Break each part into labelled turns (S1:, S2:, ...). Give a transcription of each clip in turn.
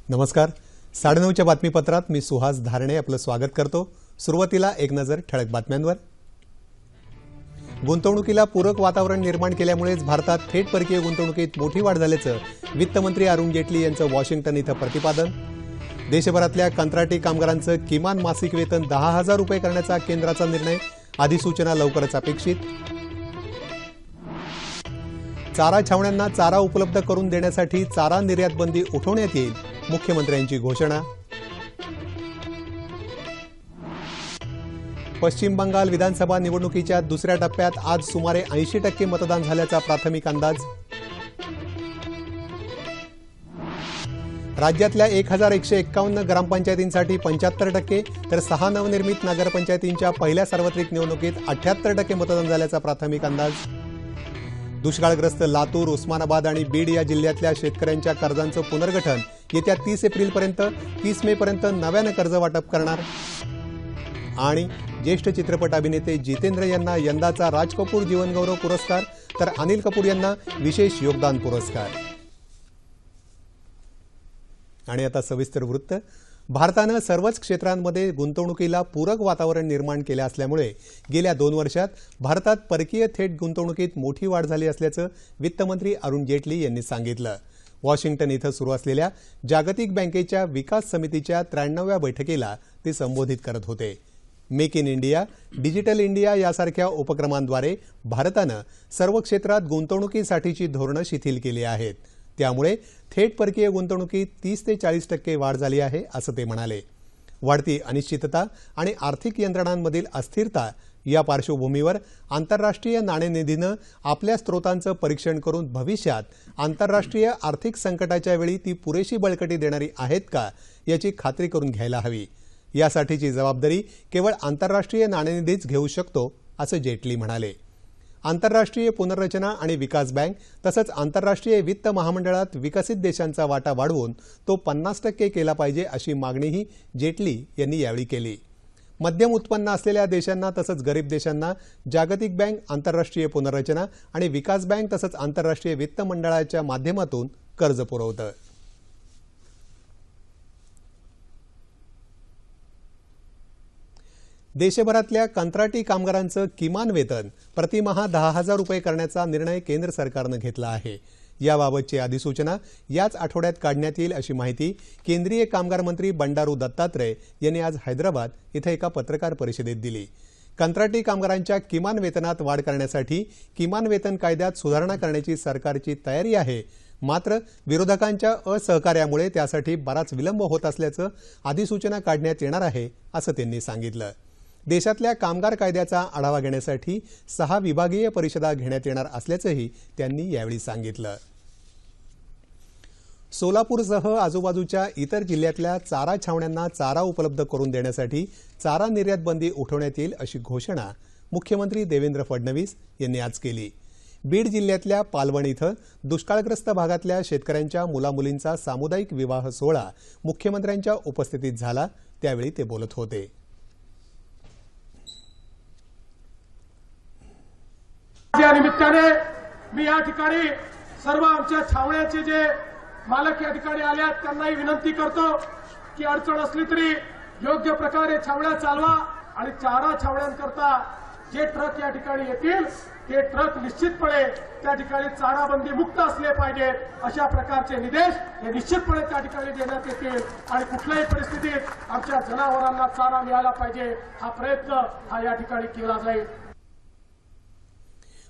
S1: नमस्कार. 9:30च्या बातमीपत्रात मी सुहास धारणे आपलं स्वागत करतो. सुरुवातीला एक नजर ठळक बातम्यांवर. गुंतवणुकीला पूरक वातावरण निर्माण केल्यामुळेच भारतात थेट परकीय गुंतवणुकीत मोठी वाढ झाल्याचं वित्तमंत्री अरुण जेटली यांचं वॉशिंग्टन इथं प्रतिपादन. देशभरातल्या कंत्राटी कामगारांचं किमान मासिक वेतन 10,000 रुपये करण्याचा केंद्राचा निर्णय, अधिसूचना लवकरच अपेक्षित. चारा छावण्यांना चारा उपलब्ध करून देण्यासाठी चारा निर्यात बंदी उठवण्यात येईल, मुख्यमंत्र्यांची घोषणा. पश्चिम बंगाल विधानसभा निवडणुकीच्या दुसऱ्या टप्प्यात आज सुमारे 80% मतदान झाल्याचा प्राथमिक अंदाज. राज्यातल्या 1,151 ग्रामपंचायतींसाठी 75%, तर 6 नवनिर्मित नगरपंचायतींच्या पहिल्या सार्वत्रिक निवडणुकीत 78% मतदान झाल्याचा प्राथमिक अंदाज. दुष्काळग्रस्त लातूर, उस्मानाबाद आणि बीड या जिल्ह्यातल्या शेतकऱ्यांच्या कर्जांचं पुनर्गठन येत्या 30 एप्रिलपर्यंत 30 मेपर्यंत नव्यानं कर्ज वाटप करणार. आणि ज्येष्ठ चित्रपट अभिनेते जितेंद्र यांना यंदाचा राज कपूर जीवनगौरव पुरस्कार, तर अनिल कपूर यांना विशेष योगदान पुरस्कार. आणि आता सविस्तर वृत्त. भारतानं सर्वच क्षेत्रांमध्ये गुंतवणुकीला पूरक वातावरण निर्माण केलं असल्यामुळे गेल्या 2 वर्षात भारतात परकीय थेट गुंतवणुकीत मोठी वाढ झाली असल्याचं वित्तमंत्री अरुण जेटली यांनी सांगितलं. वॉशिंग्टन इथं सुरू असलेल्या जागतिक बँकेच्या विकास समितीच्या 93व्या बैठकीला ते संबोधित करत होते. Make in India, digital India यासारख्या उपक्रमांद्वारे भारतानं सर्व क्षेत्रात गुंतवणुकीसाठीची धोरणं शिथिल केली आहेत. त्यामुळे थेट परकीय गुंतवणुकीत 30 ते 40% वाढ झाली आहे, असं ते म्हणाले. वाढती अनिश्चितता आणि आर्थिक यंत्रणांमधील अस्थिरता या पार्श्वभूमीवर आंतरराष्ट्रीय नाणेनिधीनं आपल्या स्रोतांचं परीक्षण करून भविष्यात आंतरराष्ट्रीय आर्थिक संकटाच्या वेळी ती पुरेशी बळकटी देणारी आहेत का याची खात्री करून घ्यायला हवी. यासाठीची जबाबदारी केवळ आंतरराष्ट्रीय नाणेनिधीच घेऊ शकतो, असं जेटली म्हणाले. आंतरराष्ट्रीय पुनर्रचना आणि विकास बँक तसंच आंतरराष्ट्रीय वित्त महामंडळात विकसित देशांचा वाटा वाढवून तो 50% केला पाहिजे, अशी मागणीही जेटली यांनी यावेळी केली. मध्यम उत्पन्न असलेल्या देशांना तसंच गरीब देशांना जागतिक बँक, आंतरराष्ट्रीय पुनर्रचना आणि विकास बँक तसंच आंतरराष्ट्रीय वित्त मंडळाच्या माध्यमातून कर्ज पुरवतं. देशभरातल्या कंत्राटी कामगारांचं किमान वेतन प्रतिमाह 10,000 रुपये करण्याचा निर्णय केंद्र सरकारनं घेतला आहे. याबाबतची अधिसूचना याच आठवड्यात काढण्यात येईल, अशी माहिती केंद्रीय कामगार मंत्री बंडारू दत्तात्रय यांनी आज हैदराबाद इथं एका पत्रकार परिषदेत दिली. कंत्राटी कामगारांच्या किमान वेतनात वाढ करण्यासाठी किमान वेतन कायद्यात सुधारणा करण्याची सरकारची तयारी आहे. मात्र विरोधकांच्या असहकार्यामुळे त्यासाठी बराच विलंब होत असल्याचं अधिसूचना काढण्यात येणार आहे, असं त्यांनी सांगितलं. देशातल्या कामगार कायद्याचा आढावा घेण्यासाठी 6 विभागीय परिषदा घेण्यात येणार असल्याचंही त्यांनी यावेळी सांगितलं. सोलापूरसह आजूबाजूच्या इतर जिल्ह्यातल्या चारा छावण्यांना चारा उपलब्ध करून देण्यासाठी चारा निर्यात बंदी उठवण्यात येईल, अशी घोषणा मुख्यमंत्री देवेंद्र फडणवीस यांनी आज केली. बीड जिल्ह्यातल्या पालवण इथं दुष्काळग्रस्त भागातल्या शेतकऱ्यांच्या मुलामुलींचा सामुदायिक विवाह सोहळा मुख्यमंत्र्यांच्या उपस्थितीत झाला. त्यावेळी ते बोलत होते.
S2: या निमित्ताने मी या ठिकाणी सर्व आमच्या छावण्याचे जे मालक या ठिकाणी आले आहेत त्यांनाही विनंती करतो की अडचण असली तरी योग्य प्रकारे छावण्या चालवा आणि चारा छावण्यांकरता जे ट्रक या ठिकाणी येतील ते ट्रक निश्चितपणे त्या ठिकाणी चाराबंदी मुक्त असले पाहिजेत, अशा प्रकारचे निर्देश हे निश्चितपणे त्या ठिकाणी देण्यात येतील आणि कुठल्याही परिस्थितीत आमच्या जनावरांना चारा मिळाला पाहिजे हा प्रयत्न या ठिकाणी केला जाईल.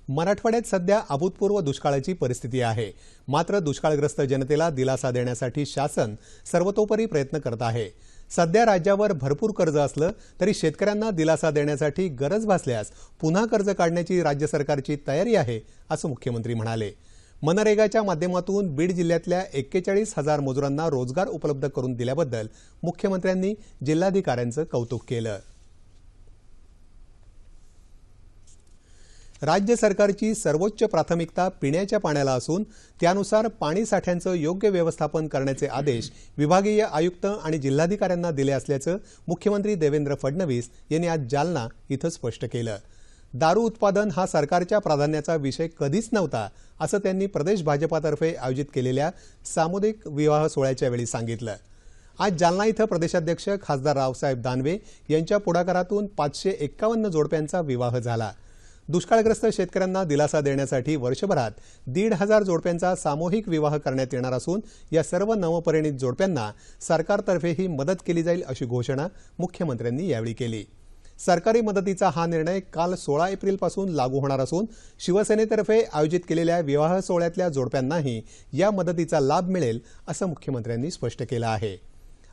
S1: मराठवाड्यात सध्या अभूतपूर्व दुष्काळाची परिस्थिती आहे. मात्र दुष्काळग्रस्त जनतेला दिलासा देण्यासाठी शासन सर्वतोपरी प्रयत्न करत आहे. सध्या राज्यावर भरपूर कर्ज असलं तरी शेतकऱ्यांना दिलासा देण्यासाठी गरज भासल्यास पुन्हा कर्ज काढण्याची राज्य सरकारची तयारी आहे, असं मुख्यमंत्री म्हणाले. मनरेगाच्या माध्यमातून बीड जिल्ह्यातल्या 41,000 मजुरांना रोजगार उपलब्ध करून दिल्याबद्दल मुख्यमंत्र्यांनी जिल्हाधिकाऱ्यांचं कौतुक केलं. राज्य सरकारची सर्वोच्च प्राथमिकता पिण्याच्या पाण्याला असून त्यानुसार पाणी साठ्यांचं योग्य व्यवस्थापन करण्याचे आदेश विभागीय आयुक्त आणि जिल्हाधिकाऱ्यांना दिले असल्याचं मुख्यमंत्री देवेंद्र फडणवीस यांनी आज जालना इथं स्पष्ट केलं. दारू उत्पादन हा सरकारच्या प्राधान्याचा विषय कधीच नव्हता असं त्यांनी प्रदेश भाजपातर्फे आयोजित केलेल्या सामुदायिक विवाह सोहळ्याच्या वेळी सांगितलं। आज जालना इथं प्रदेशाध्यक्ष खासदार रावसाहेब दानवे यांच्या पुढाकारातून 551 जोडप्यांचा विवाह झाला। दुष्काळग्रस्त शेतकऱ्यांना दिलासा देण्यासाठी वर्षभरात 1,500 जोडप्यांचा सामूहिक विवाह करण्यात येणार असून या सर्व नवपरिणीत जोडप्यांना सरकारतर्फेही मदत केली जाईल अशी घोषणा मुख्यमंत्र्यांनी यावेळी केली। सरकारी मदतीचा हा निर्णय काल 16 एप्रिलपासून लागू होणार असून शिवसेनेतर्फे आयोजित केलेल्या विवाह सोहळ्यातल्या जोडप्यांनाही या मदतीचा लाभ मिळेल असं मुख्यमंत्र्यांनी स्पष्ट केलं आहे।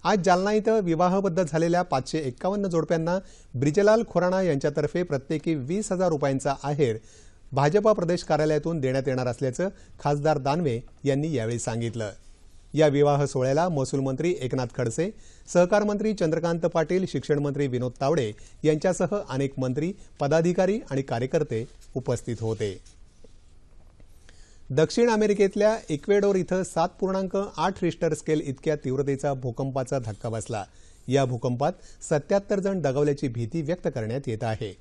S1: आज जालना इथं विवाहबद्ध झालेल्या 551 जोडप्यांना ब्रिजलाल खुराना यांच्यातर्फे प्रत्येकी 20,000 रुपयांचा आहेर भाजपा प्रदेश कार्यालयातून देण्यात येणार असल्याचं खासदार दानवे यांनी यावेळी सांगितलं। या विवाह सोहळ्याला महसूल मंत्री एकनाथ खडसे, सहकार मंत्री चंद्रकांत पाटील, शिक्षण मंत्री विनोद तावडे यांच्यासह अनेक मंत्री, पदाधिकारी आणि कार्यकर्ते उपस्थित होते। दक्षिण अमेरिकेतल्या इक्वेडोर इथं 7.8 रिश्टर स्केल इतक्या तीव्रतेचा भूकंपाचा धक्का बसला। या भूकंपात 77 जण दगावल्याची भीती व्यक्त करण्यात येत आहे।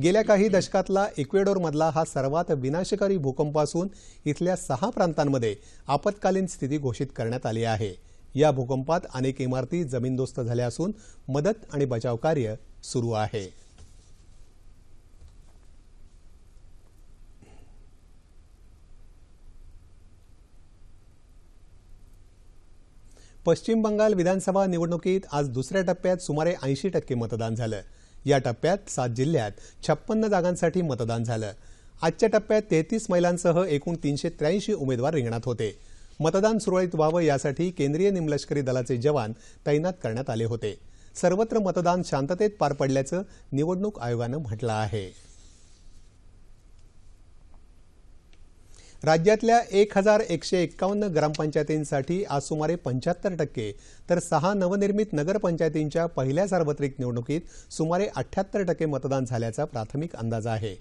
S1: गेल्या काही दशकातला इक्वेडोरमधला हा सर्वात विनाशकारी भूकंप असून इथल्या 6 प्रांतांमध्ये आपत्कालीन स्थिती घोषित करण्यात आली आहे। या भूकंपात अनेक इमारती जमीनदोस्त झाल्या असून मदत आणि बचाव कार्य सुरू आहे। पश्चिम बंगाल विधानसभा निवडणुकीत आज दुसऱ्या टप्प्यात सुमारे 80% मतदान झालं। या टप्प्यात 7 जिल्ह्यात 56 जागांसाठी मतदान झालं। आजच्या टप्प्यात 33 महिलांसह एकूण 383 उमेदवार रिंगणात होते। मतदान सुरळीत व्हावं यासाठी केंद्रीय निमलष्करी दलाचे जवान तैनात करण्यात आले होते। सर्वत्र मतदान शांततेत पार पडल्याचं निवडणूक आयोगानं म्हटलं आहे। राज्यातल्या 1,151 ग्रामपंचायतींसाठी आज सुमारे 75% तर 6 नवनिर्मित नगरपंचायतींच्या पहिल्या सार्वत्रिक निवडणुकीत सुमारे 78% मतदान झाल्याचा प्राथमिक अंदाज आहे।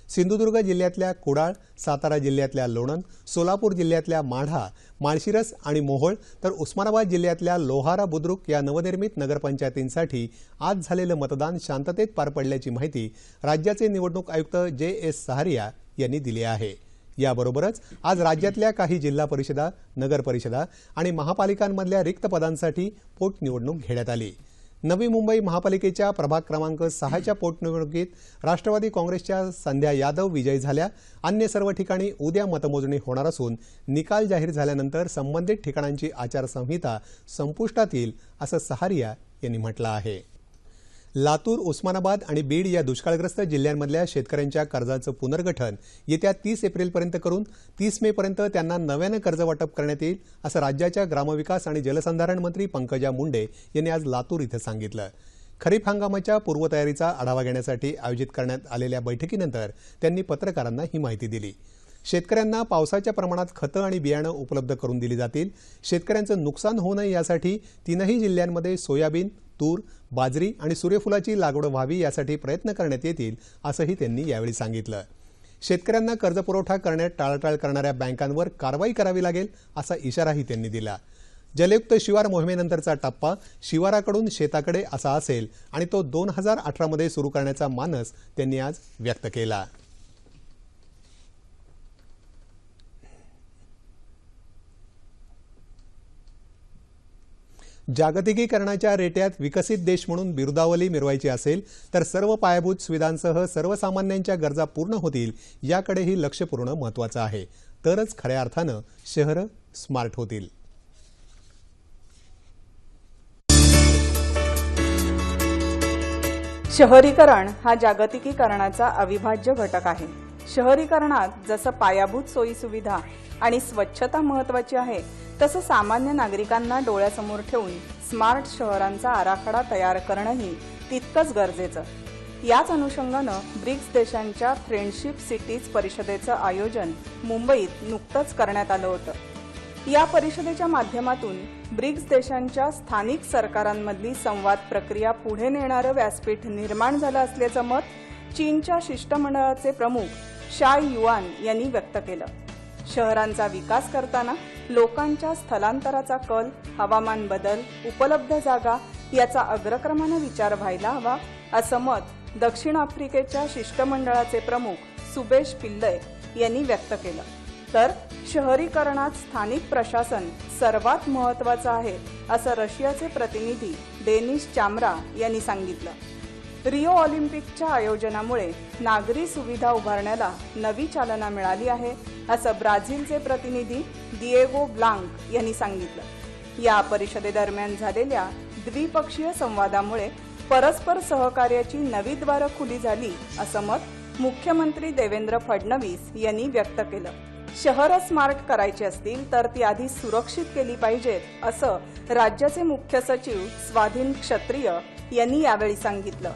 S1: सिंधुदुर्ग जिल्ह्यातल्या कुडाळ, सातारा जिल्ह्यातल्या लोणंद, सोलापूर जिल्ह्यातल्या माढा, माळशिरस आणि मोहोळ तर उस्मानाबाद जिल्ह्यातल्या लोहारा बुद्रुक या नवनिर्मित नगरपंचायतींसाठी आज झालेलं मतदान शांततेत पार पडल्याची माहिती राज्याचे निवडणूक आयुक्त जे.एस. सहारिया यांनी दिली आहे। याबरोबरच आज राज्यातल्या काही जिल्हा परिषदा, नगर परिषदा आणि महापालिकांमधल्या रिक्त पदांसाठी पोटनिवडणूक घेण्यात आली। नवी मुंबई महापालिकेच्या प्रभाग क्रमांक 6च्या पोटनिवडणुकीत राष्ट्रवादी काँग्रेसच्या संध्या यादव विजयी झाल्या। अन्य सर्व ठिकाणी उद्या मतमोजणी होणार असून निकाल जाहीर झाल्यानंतर संबंधित ठिकाणांची आचारसंहिता संपुष्टात येईल असं सहारिया यांनी म्हटलं आहे। लातूर, उस्मानाबाद आणि बीड या दुष्काळग्रस्त जिल्ह्यांमधल्या शेतकऱ्यांच्या कर्जाचं पुनर्गठन येत्या 30 एप्रिलपर्यंत करून 30 मेपर्यंत त्यांना नव्यानं कर्ज वाटप करण्यात येईल असं राज्याच्या ग्रामविकास आणि जलसंधारण मंत्री पंकजा मुंडे यांनी आज लातूर इथं सांगितलं। खरीप हंगामाच्या पूर्वतयारीचा आढावा घेण्यासाठी आयोजित करण्यात आलेल्या बैठकीनंतर त्यांनी पत्रकारांना ही माहिती दिली। शेतकऱ्यांना पावसाच्या प्रमाणात खतं आणि बियाणं उपलब्ध करून दिली जातील। शेतकऱ्यांचं नुकसान होऊ नये यासाठी 3ही जिल्ह्यांमध्ये सोयाबीन, तूर, बाजरी आणि सूर्यफुलाची लागवड व्हावी यासाठी प्रयत्न करण्यात येतील असंही त्यांनी यावेळी सांगितलं। शेतकऱ्यांना कर्जपुरवठा करण्यात टाळाटाळ करणाऱ्या बँकांवर कारवाई करावी लागेल असा इशाराही त्यांनी दिला। जलयुक्त शिवार मोहिमेनंतरचा टप्पा शिवाराकडून शेताकडे असा असेल आणि तो 2018 मध्ये सुरू करण्याचा मानस त्यांनी आज व्यक्त केला। जागतिकीकरणाच्या रेट्यात विकसित देश म्हणून बिरुदावली मिरवायची असेल तर सर्व पायाभूत सुविधांसह सर्वसामान्यांच्या गरजा पूर्ण होतील याकडेही लक्ष पुरवणं महत्त्वाचं आहे। तरच खऱ्या अर्थानं शहरं स्मार्ट होतील।
S3: शहरीकरण हा जागतिकीकरणाचा अविभाज्य घटक आहे। शहरीकरणात जसं पायाभूत सोयी सुविधा आणि स्वच्छता महत्त्वाची आहे तसं सामान्य नागरिकांना डोळ्यासमोर ठेवून स्मार्ट शहरांचा आराखडा तयार करणंही तितकंच गरजेचं। याच अनुषंगानं ब्रिक्स देशांच्या फ्रेंडशिप सिटीज परिषदेचं आयोजन मुंबईत नुकतंच करण्यात आलं होतं। या परिषदेच्या माध्यमातून ब्रिक्स देशांच्या स्थानिक सरकारांमधली संवाद प्रक्रिया पुढे नेणारं व्यासपीठ निर्माण झालं असल्याचं मत चीनच्या शिष्टमंडळाचे प्रमुख शाय युआन यांनी व्यक्त केलं। शहरांचा विकास करताना लोकांच्या स्थलांतराचा कल, हवामान बदल, उपलब्ध जागा याचा अग्रक्रमानं विचार व्हायला हवा असं मत दक्षिण आफ्रिकेच्या शिष्टमंडळाचे प्रमुख सुबेश पिल्लय यांनी व्यक्त केलं. तर शहरीकरणात स्थानिक प्रशासन सर्वात महत्त्वाचं आहे असं रशियाचे प्रतिनिधी डेनिस चामरा यांनी सांगितलं. रिओ ऑलिम्पिकच्या आयोजनामुळे नागरी सुविधा उभारण्याला नवी चालना मिळाली आहे असं ब्राझीलचे प्रतिनिधी दिएगो ब्लांक यांनी सांगितलं. या परिषदेदरम्यान झालेल्या द्विपक्षीय संवादामुळे परस्पर सहकार्याची नवी द्वारं खुली झाली असं मत मुख्यमंत्री देवेंद्र फडणवीस यांनी व्यक्त केलं. शहरं स्मार्ट करायची असतील तर ती आधी सुरक्षित केली पाहिजेत असं राज्याचे मुख्य सचिव स्वाधीन क्षत्रिय यांनी यावेळी सांगितलं.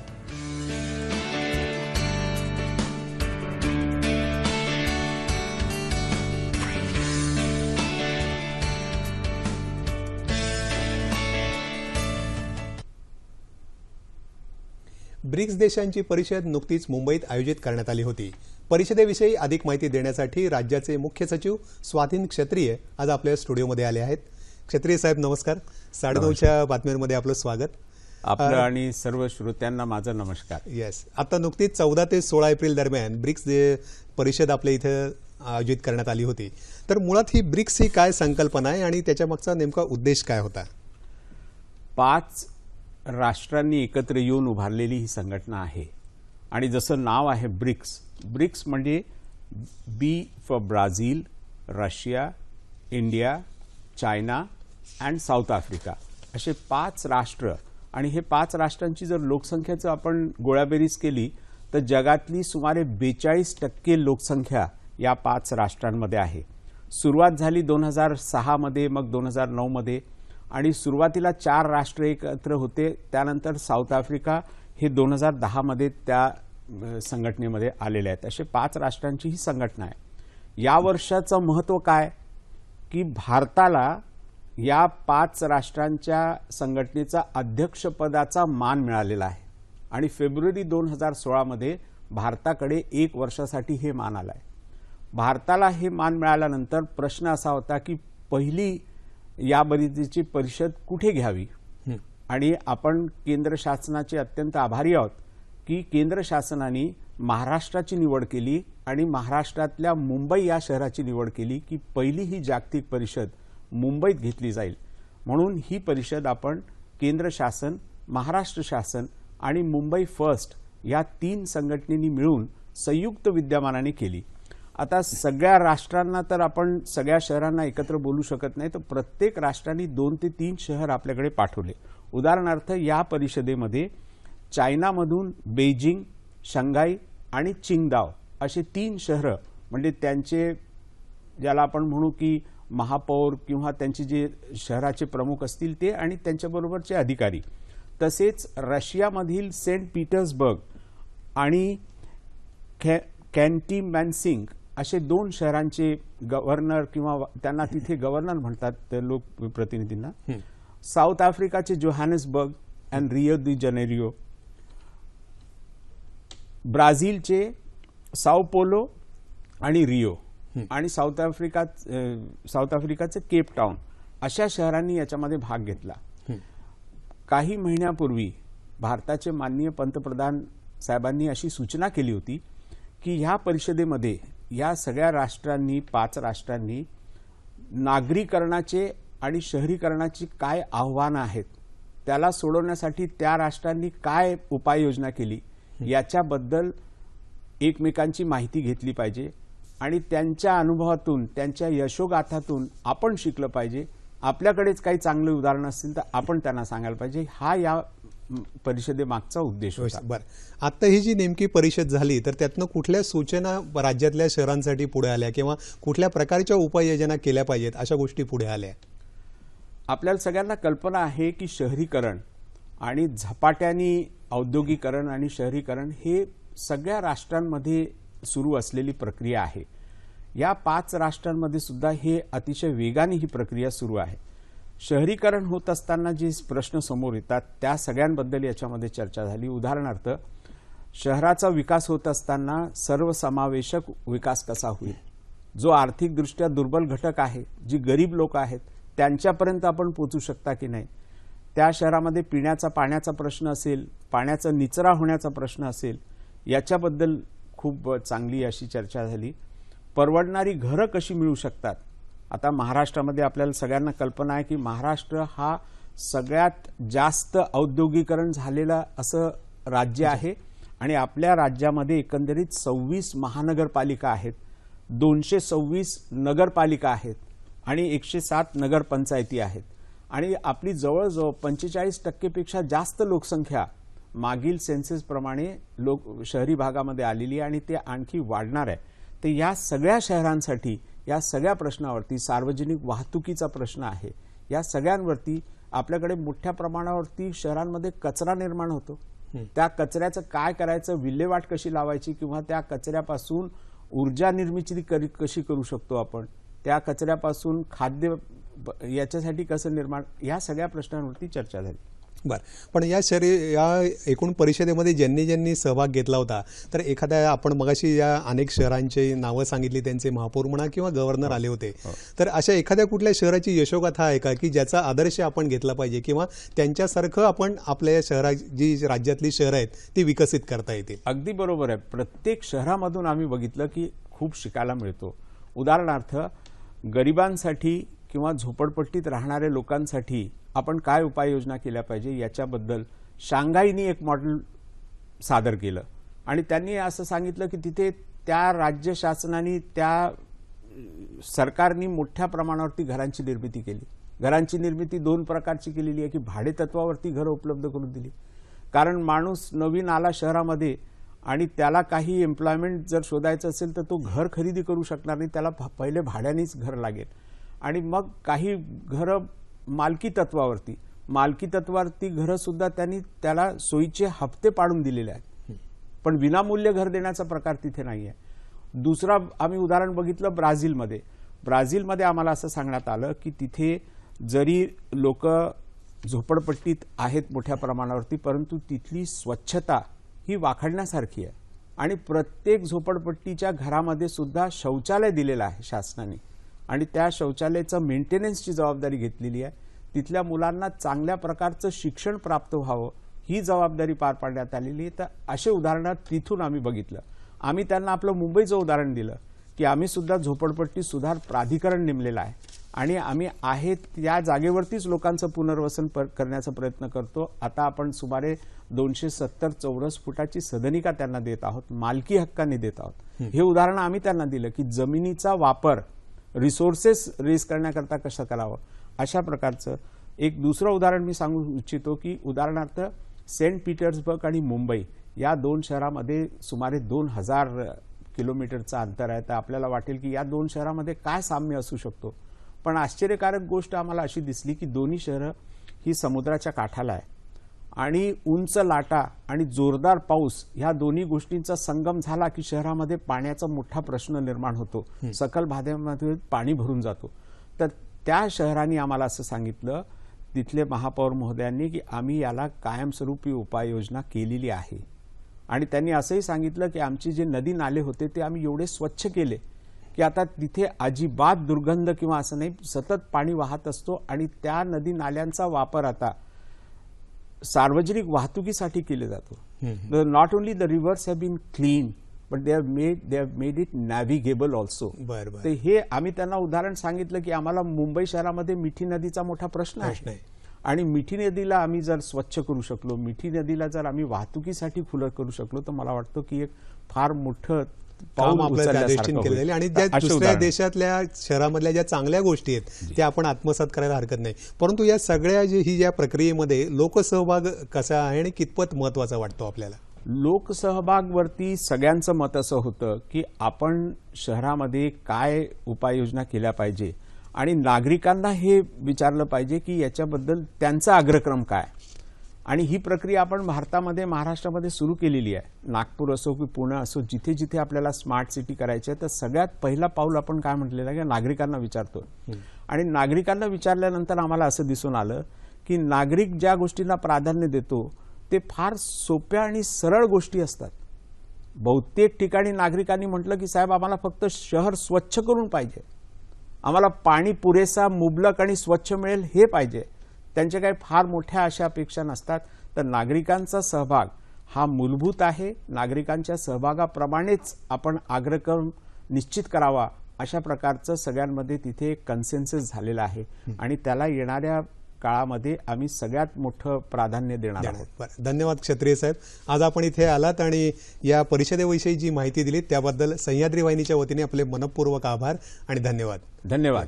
S1: ब्रिक्स देशांची परिषद नुकतीच मुंबईत आयोजित करण्यात आली होती. परिषदेविषयी अधिक माहिती देण्यासाठी राज्याचे मुख्य सचिव स्वाधीन क्षत्रिय आज आपल्या स्टुडिओमध्ये आले आहेत. क्षत्रिय साहेब नमस्कार. 9:30च्या बातम्यांमध्ये आपलं स्वागत.
S4: आपलं आणि सर्व श्रोत्यांना माझा नमस्कार.
S1: येस, आता नुकतीच 14 ते 16 एप्रिल दरम्यान ब्रिक्स परिषद आपल्या इथं आयोजित करण्यात आली होती. तर मुळात ही ब्रिक्स ही काय संकल्पना आहे आणि त्याच्या मागचा नेमका उद्देश काय होता?
S4: 5 राष्ट्रांनी एकत्र येऊन उभारलेली ही संघटना आहे आणि जसं नाव आहे ब्रिक्स, ब्रिक्स म्हणजे B for Brazil, Russia, India, China and South Africa असे 5 राष्ट्र. आणि हे 5 राष्ट्रांची जर लोकसंख्येचं आपण गोळाबेरीज केली तर जगातली सुमारे 42% लोकसंख्या या 5 राष्ट्रांमध्ये आहे. सुरुवात झाली 2006 मध्ये, मग 2009 मध्ये आणि सुरुवातीला 4 राष्ट्र एकत्र होते. त्यानंतर साऊथ आफ्रिका हे 2010 मध्ये त्या संघटनेमध्ये आलेले आहेत. असे 5 राष्ट्रांची ही संघटना आहे. या वर्षाचं महत्त्व काय की भारताला या 5 राष्ट्रांच्या संघटनेचा अध्यक्षपदाचा मान मिळालेला आहे आणि फेब्रुवारी 2016 मध्ये भारताकडे 1 वर्षासाठी हे मान आलं आहे. भारताला हे मान मिळाल्यानंतर प्रश्न असा होता की पहिली या परिषदेची परिषद कुठे घ्यावी. आणि आपण केंद्र शासनाचे अत्यंत आभारी आहोत की केंद्र शासनाने महाराष्ट्राची निवड केली आणि महाराष्ट्रातल्या मुंबई या शहराची निवड केली की पहिली ही जागतिक परिषद मुंबईत घेतली जाईल. म्हणून ही परिषद आपण केंद्र शासन, महाराष्ट्र शासन आणि मुंबई फर्स्ट या 3 संघटनेनी मिळून संयुक्त विद्यमानाने केली. आता सगळ्या राष्ट्रांना तर आपण सगळ्या शहरांना एकत्र बोलू शकत नाही, तर प्रत्येक राष्ट्रांनी 2 ते 3 शहर आपल्याकडे पाठवले. उदाहरणार्थ या परिषदेमध्ये चायनामधून बेजिंग, शंघाई आणि चिंगदाओ असे 3 शहरं म्हणजे त्यांचे ज्याला आपण म्हणू की महापौर किंवा त्यांचे जे शहराचे प्रमुख असतील ते आणि त्यांच्याबरोबरचे अधिकारी, तसेच रशियामधील सेंट पीटर्सबर्ग आणि कॅन्टीमॅन्सिंग असे 2 शहरांचे गव्हर्नर किंवा त्यांना तिथे गव्हर्नर म्हणतात ते लोक प्रतिनिधींना. साऊथ आफ्रिकाचे जोहान्सबर्ग अँड रिओ दी जानेरिओ, ब्राझीलचे साओ पोलो आणि रिओ आणि साऊथ आफ्रिकाचे केप टाउन अशा शहरांनी याच्यामध्ये भाग घेतला. काही महिन्यापूर्वी भारताचे माननीय पंतप्रधान साहेबांनी अशी सूचना केली होती की ह्या परिषदेमध्ये या सगळ्या राष्ट्रांनी 5 राष्ट्रांनी नागरीकरणाचे आणि शहरीकरणाची काय आव्हानं आहेत त्याला सोडवण्यासाठी त्या राष्ट्रांनी काय उपाययोजना केली याच्याबद्दल एकमेकांची माहिती घेतली पाहिजे आणि त्यांच्या अनुभवातून, त्यांच्या यशोगाथातून आपण शिकलं पाहिजे. आपल्याकडेच काही चांगले उदाहरणं असतील तर आपण त्यांना सांगायला पाहिजे. हा या परिषदेमागचा उद्देश होता.
S1: बरं, आता ही जी नेमकी परिषद झाली तर त्यातनं कुठल्या सूचना राज्यातल्या शहरांसाठी पुढे आल्या किंवा कुठल्या प्रकारच्या उपाययोजना केल्या पाहिजेत अशा गोष्टी पुढे आल्या?
S4: आपल्याला सगळ्यांना कल्पना आहे की शहरीकरण आणि झपाट्याने औद्योगिकरण आणि शहरीकरण हे सगळ्या राष्ट्रांमध्ये सुरू असलेली प्रक्रिया आहे. या 5 राष्ट्रांमध्ये सुद्धा हे अतिशय वेगाने ही प्रक्रिया सुरू आहे. शहरीकरण होत असताना जे प्रश्न समोर येतात त्या सगळ्यांबद्दल याच्यामध्ये चर्चा झाली. उदाहरणार्थ शहराचा विकास होत असताना सर्वसमावेशक विकास कसा होईल, जो आर्थिकदृष्ट्या दुर्बल घटक आहे, जी गरीब लोक आहेत त्यांच्यापर्यंत आपण पोहोचू शकता की नाही, त्या शहरामध्ये पिण्याचा पाण्याचा प्रश्न असेल, पाण्याचा निचरा होण्याचा प्रश्न असेल, याच्याबद्दल खूप चांगली अशी चर्चा झाली. परवडणारी घरं कशी मिळू शकतात. आता महाराष्ट्रामध्ये आपल्याला सगळ्यांना कल्पना आहे की महाराष्ट्र हा सगळ्यात जास्त औद्योगिकरण झालेलं असं राज्य आहे आणि आपल्या राज्यामध्ये एकंदरीत 26 महानगरपालिका आहेत, 226 नगरपालिका आहेत आणि 107 नगरपंचायती आहेत आणि आपली जवळजवळ 45% जास्त लोकसंख्या मागील सेन्ससप्रमाणे शहरी भागामध्ये आलेली आहे आणि ते आणखी वाढणार आहे. तर या सगळ्या शहरांसाठी या सगळ्या प्रश्नावरती, सार्वजनिक वाहतुकीचा प्रश्न आहे, या सगळ्यांवरती आपल्याकडे मोठ्या प्रमाणावरती शहरांमध्ये कचरा निर्माण होतो. त्या कचऱ्याचं काय करायचं, विल्हेवाट कशी लावायची किंवा त्या कचऱ्यापासून ऊर्जा निर्मिती कशी करू शकतो आपण, त्या कचऱ्यापासून खाद्य याच्यासाठी कसं निर्माण, या सगळ्या प्रश्नांवरती चर्चा झाली.
S1: बरं, पण या एकूण परिषदेमध्ये ज्यांनी सहभाग घेतला होता, तर एखाद्या आपण मगाशी या अनेक शहरांची नावं सांगितली, त्यांचे महापौर म्हणा किंवा गव्हर्नर आले होते, तर अशा एखाद्या कुठल्या शहराची यशोगाथा आहे का की ज्याचा आदर्श आपण घेतला पाहिजे किंवा त्यांच्यासारखं आपण आपल्या जी राज्यातली शहरं आहेत ती विकसित करता येतील?
S4: अगदी बरोबर आहे. प्रत्येक शहरामधून आम्ही बघितलं की खूप शिकायला मिळतो. उदाहरणार्थ गरिबांसाठी किंवा झोपडपट्टीत राहणाऱ्या लोकांसाठी आपण काय उपाययोजना केल्या पाहिजे याच्याबद्दल शांघाईनी एक मॉडेल सादर केलं आणि त्यांनी असं सांगितलं की तिथे त्या राज्य शासनाने, त्या सरकारने मोठ्या प्रमाणावरती घरांची निर्मिती केली. घरांची निर्मिती 2 प्रकारची केलेली आहे की भाडेतत्वावरती घरं उपलब्ध करून दिली. कारण माणूस नवीन आला शहरामध्ये आणि त्याला काही एम्प्लॉयमेंट जर शोधायचं असेल तर तो घर खरेदी करू शकणार नाही, त्याला पहिले भाड्यानेच घर लागेल. आणि मग काही घरं मालकी तत्वावरती घरं सुद्धा त्यांनी त्याला सोयीचे हप्ते पाडून दिलेले आहेत, पण विनामूल्य घर देण्याचा प्रकार तिथे नाही आहे. दुसरा आम्ही उदाहरण बघितलं ब्राझीलमध्ये आम्हाला असं सांगण्यात आलं की तिथे जरी लोक झोपडपट्टीत आहेत मोठ्या प्रमाणावरती, परंतु तिथली स्वच्छता ही वाखाणण्यासारखी आहे आणि प्रत्येक झोपडपट्टीच्या घरामध्ये सुद्धा शौचालय दिलेलं आहे शासनाने आणि त्या शौचालयाचं मेंटेनन्सची जबाबदारी घेतलेली आहे. तिथल्या मुलांना चांगल्या प्रकारचं शिक्षण प्राप्त व्हावं ही जबाबदारी पार पाडण्यात आलेली आहे. तर असे उदाहरणं तिथून आम्ही बघितलं. आम्ही त्यांना आपलं मुंबईचं उदाहरण दिलं की आम्ही सुद्धा झोपडपट्टी सुधार प्राधिकरण नेमलेलं आहे आणि आम्ही आहेत त्या जागेवरतीच लोकांचं पुनर्वसन करण्याचा प्रयत्न करतो. आता आपण सुमारे 270 चौरस फुटाची सदनिका त्यांना देत आहोत, मालकी हक्काने देत आहोत. हे उदाहरण आम्ही त्यांना दिलं की जमिनीचा वापर, रिसोर्सेस रेज करण्याकरता कसं करावं. अशा प्रकारचं एक दुसरं उदाहरण मी सांगू इच्छितो की उदाहरणार्थ सेंट पीटर्सबर्ग आणि मुंबई या 2 शहरामध्ये सुमारे 2000 किलोमीटरचं अंतर आहे. तर आपल्याला वाटेल की या 2 शहरामध्ये काय साम्य असू शकतो, पण आश्चर्यकारक गोष्ट आम्हाला अशी दिसली की दोन्ही शहरं ही समुद्राच्या काठाला आहे आणि उंच लाटा आणि जोरदार पाऊस ह्या दोन्ही गोष्टींचा संगम झाला की शहरामध्ये पाण्याचा मोठा प्रश्न निर्माण होतो, सखल भागामध्ये पाणी भरून जातो. तर त्या शहरांनी आम्हाला असं सांगितलं, तिथले महापौर महोदयांनी, की आम्ही याला कायमस्वरूपी उपाययोजना केलेली आहे आणि त्यांनी असंही सांगितलं की आमचे जे नदी नाले होते ते आम्ही एवढे स्वच्छ केले की आता तिथे अजिबात दुर्गंध किंवा असं नाही, सतत पाणी वाहत असतो आणि त्या नदी नाल्यांचा वापर आता सार्वजनिक वाहतुकीसाठी केले जातो. Not only the rivers have been clean but they have made it navigable also. तर हे आम्ही त्यांना उदाहरण सांगितलं की आम्हाला मुंबई शहरामध्ये मिठी नदीचा मोठा प्रश्न आहे आणि मिठी नदीला आम्ही जर स्वच्छ करू शकलो, मिठी नदीला जर आम्ही वाहतुकीसाठी खुलं करू शकलो, तर मला वाटतं की एक फार मोठं
S1: काम आपल्या त्या दृष्टीने केलं जाईल आणि ज्या दुसऱ्या देशातल्या शहरामधल्या ज्या चांगल्या गोष्टी आहेत त्या आपण आत्मसात करायला हरकत नाही. परंतु या सगळ्या ज्या प्रक्रियेमध्ये लोकसहभाग कसा आहे आणि कितपत महत्वाचा वाटतो आपल्याला?
S4: लोकसहभागवरती सगळ्यांचं मत असं होतं की आपण शहरामध्ये काय उपाययोजना केल्या पाहिजे आणि नागरिकांना हे विचारलं पाहिजे की याच्याबद्दल त्यांचा अग्रक्रम काय. आणि ही प्रक्रिया आपण भारतामध्ये, महाराष्ट्रामध्ये सुरू केलेली आहे. नागपूर असो की पुणे असो, जिथे जिथे आपल्याला स्मार्ट सिटी करायची आहे तर सगळ्यात पहिला पाऊल आपण काय म्हटलेलं आहे की नागरिकांना विचारतो. आणि नागरिकांना विचारल्यानंतर आम्हाला असं दिसून आलं की नागरिक ज्या गोष्टींना प्राधान्य देतो ते फार सोप्या आणि सरळ गोष्टी असतात. बहुतेक ठिकाणी नागरिकांनी म्हटलं की साहेब आम्हाला फक्त शहर स्वच्छ करून पाहिजे, आम्हाला पाणी पुरेसा, मुबलक आणि स्वच्छ मिळेल हे पाहिजे. त्यांच्या काही फार मोठ्या अशा अपेक्षा नसतात. तर नागरिकांचा सहभाग हा मूलभूत आहे. नागरिकांच्या सहभागाप्रमाणेच आपण आग्रह निश्चित करावा अशा प्रकारचं सगळ्यांमध्ये तिथे कन्सेन्सस झालेलं आहे आणि त्याला येणाऱ्या काळामध्ये आम्ही सगळ्यात मोठं प्राधान्य देणार आहोत.
S1: बरं, धन्यवाद क्षत्रिय साहेब. आज आपण इथे आलात आणि या परिषदेविषयी जी माहिती दिली त्याबद्दल सह्याद्री वाहिनीच्या वतीने आपले मनपूर्वक आभार आणि धन्यवाद.
S4: धन्यवाद.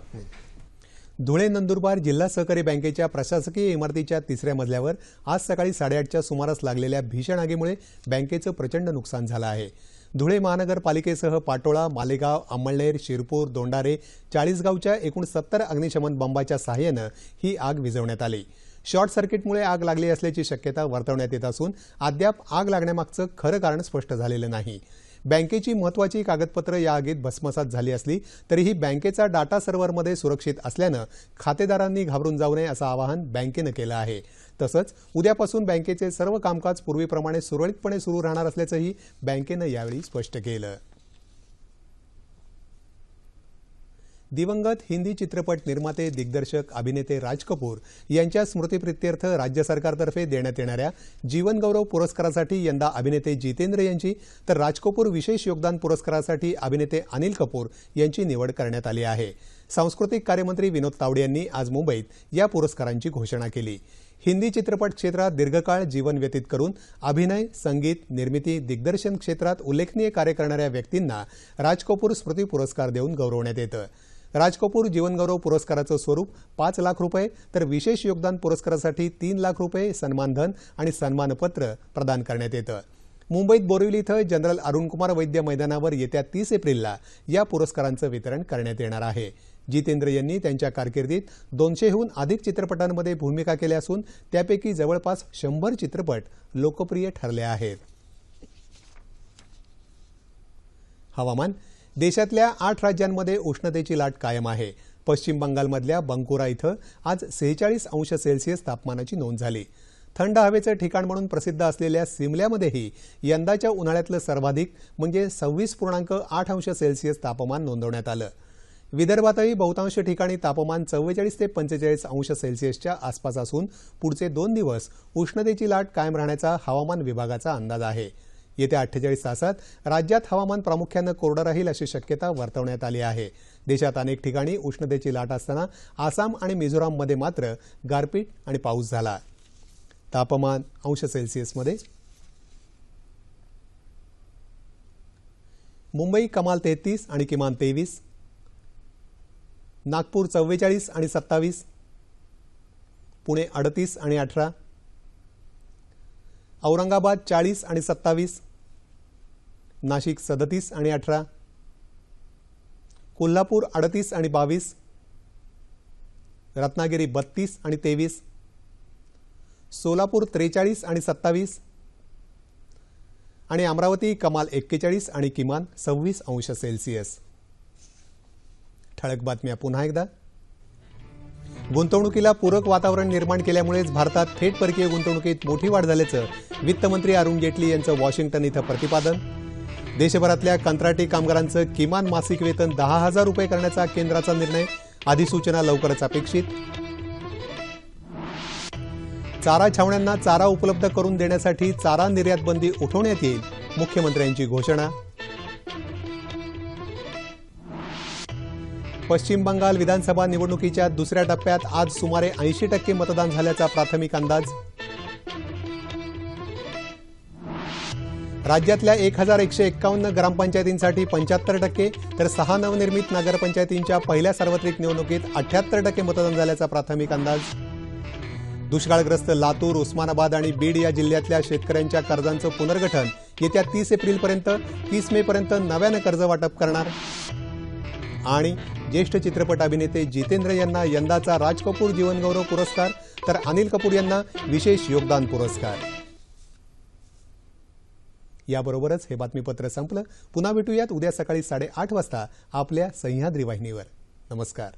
S1: धुळे नंदुरबार जिल्हा सहकारी बँकेच्या प्रशासकीय इमारतीच्या 3ऱ्या मजल्यावर आज सकाळी 8:30च्या सुमारास लागलेल्या भीषण आगीमुळे बँकेचं प्रचंड नुकसान झालं आहे. धुळे महानगरपालिकेसह पाटोळा, मालेगाव, अंमळनेर, शिरपूर, दोंडारे, चाळीसगावच्या एकूण 70 अग्निशमन बंबाच्या सहाय्यानं ही आग विझवण्यात आली. शॉर्ट सर्किटमुळे आग लागली असल्याची शक्यता वर्तवण्यात येत असून अद्याप आग लागण्यामागचं खरं कारण स्पष्ट झालेलं नाही. बँकेची महत्त्वाची कागदपत्रं या आगीत भस्मसात झाली असली तरीही बँकेचा डाटा सर्व्हरमध्ये सुरक्षित असल्यानं खातेदारांनी घाबरून जाऊ नये असं आवाहन बँकेनं केलं आहे. तसंच उद्यापासून बँकेचे सर्व कामकाज पूर्वीप्रमाणे सुरळीतपणे सुरू राहणार असल्याचंही बँकेनं यावेळी स्पष्ट केलं. दिवंगत हिंदी चित्रपट निर्माते, दिग्दर्शक, अभिनेते राज कपूर यांच्या स्मृतिप्रित्यर्थ राज्य सरकारतर्फे देण्यात येणाऱ्या जीवन गौरव पुरस्कारासाठी यंदा अभिनेते जितेंद्र यांची तर राज कपूर विशेष योगदान पुरस्कारासाठी अभिनेते अनिल कपूर यांची निवड करण्यात आली आहे. सांस्कृतिक कार्यमंत्री विनोद तावडे यांनी आज मुंबईत या पुरस्कारांची घोषणा केली. हिंदी चित्रपट क्षेत्रात दीर्घकाळ जीवन व्यतीत करून अभिनय, संगीत, निर्मिती, दिग्दर्शन क्षेत्रात उल्लेखनीय कार्य करणाऱ्या व्यक्तींना राज कपूर स्मृती पुरस्कार देऊन गौरवण्यात येतं. राज कपूर जीवनगौरव पुरस्काराचं स्वरूप 5 लाख रुपये तर विशेष योगदान पुरस्कारासाठी 3 लाख रुपये सन्मानधन आणि सन्मानपत्र प्रदान करण्यात येतं. मुंबईत बोरिवली इथं जनरल अरुणकुमार वैद्य मैदानावर येत्या 30 एप्रिलला या पुरस्कारांचं वितरण करण्यात येणार आहे. जितेंद्र यांनी त्यांच्या कारकिर्दीत 200हून अधिक चित्रपटांमध्ये भूमिका केल्या असून त्यापैकी जवळपास 100 चित्रपट लोकप्रिय ठरले आहेत. हवामान. देशातल्या 8 राज्यांमध्ये उष्णतेची लाट कायम आहे. पश्चिम बंगालमधल्या बंकुरा इथं आज 46 अंश सेल्सिअस तापमानाची नोंद झाली. थंड हवेचं ठिकाण म्हणून प्रसिद्ध असलेल्या सिमल्यामध्येही यंदाच्या उन्हाळ्यातलं सर्वाधिक म्हणजे 26.8 अंश सेल्सिअस तापमान नोंदवण्यात आलं. विदर्भातही बहुतांश ठिकाणी तापमान 44 ते 45 अंश सेल्सिअसच्या आसपास असून पुढचे 2 दिवस उष्णतेची लाट कायम राहण्याचा हवामान विभागाचा अंदाज आहे. येत्या 48 तासात राज्यात हवामान प्रामुख्यानं कोरडं राहील अशी शक्यता वर्तवण्यात आली आहे. देशात अनेक ठिकाणी उष्णतेची लाट असताना आसाम आणि मिझोराममध्ये मात्र गारपीट आणि पाऊस झाला. तापमान अंश सेल्सिअसमध्ये मुंबई कमाल 33 आणि किमान 23, नागपूर 44 आणि 27, पुणे 38 आणि 18, औरंगाबाद 40 आणि 27, नाशिक 37 आणि 18, कोल्हापूर 38 आणि 22, रत्नागिरी 32 आणि 23, सोलापूर 43 आणि 27 आणि अमरावती कमाल 41 आणि किमान 26 अंश सेल्सिअस. ठळक बातम्या पुन्हा एकदा. गुंतवणुकीला पूरक वातावरण निर्माण केल्यामुळेच भारतात थेट परकीय गुंतवणुकीत मोठी वाढ झाल्याचं वित्तमंत्री अरुण जेटली यांचं वॉशिंग्टन इथं प्रतिपादन. देशभरातल्या कंत्राटी कामगारांचं किमान मासिक वेतन 10,000 रुपये करण्याचा केंद्राचा निर्णय, अधिसूचना लवकरच अपेक्षित. चारा छावण्यांना चारा उपलब्ध करून देण्यासाठी चारा निर्यात बंदी उठवण्यात येईल, मुख्यमंत्र्यांची घोषणा. पश्चिम बंगाल विधानसभा निवडणुकीच्या दुसऱ्या टप्प्यात आज सुमारे 80% मतदान झाल्याचा प्राथमिक अंदाज. राज्यातल्या 1151 ग्रामपंचायतींसाठी 75% तर 6 नवनिर्मित नगरपंचायतींच्या पहिल्या सार्वत्रिक निवडणुकीत 78% मतदान झाल्याचा प्राथमिक अंदाज. दुष्काळग्रस्त लातूर, उस्मानाबाद आणि बीड या जिल्ह्यातल्या शेतकऱ्यांच्या कर्जांचं पुनर्गठन येत्या 30 एप्रिलपर्यंत 30 मेपर्यंत नव्यानं कर्ज वाटप करणार. आणि ज्येष्ठ चित्रपट अभिनेते जितेंद्र यांना यंदाचा राज कपूर जीवनगौरव पुरस्कार तर अनिल कपूर यांना विशेष योगदान पुरस्कार. याबरोबरच हे बातमीपत्र संपलं. पुन्हा भेटूयात उद्या सकाळी 8:30 वाजता आपल्या सह्याद्री वाहिनीवर. नमस्कार.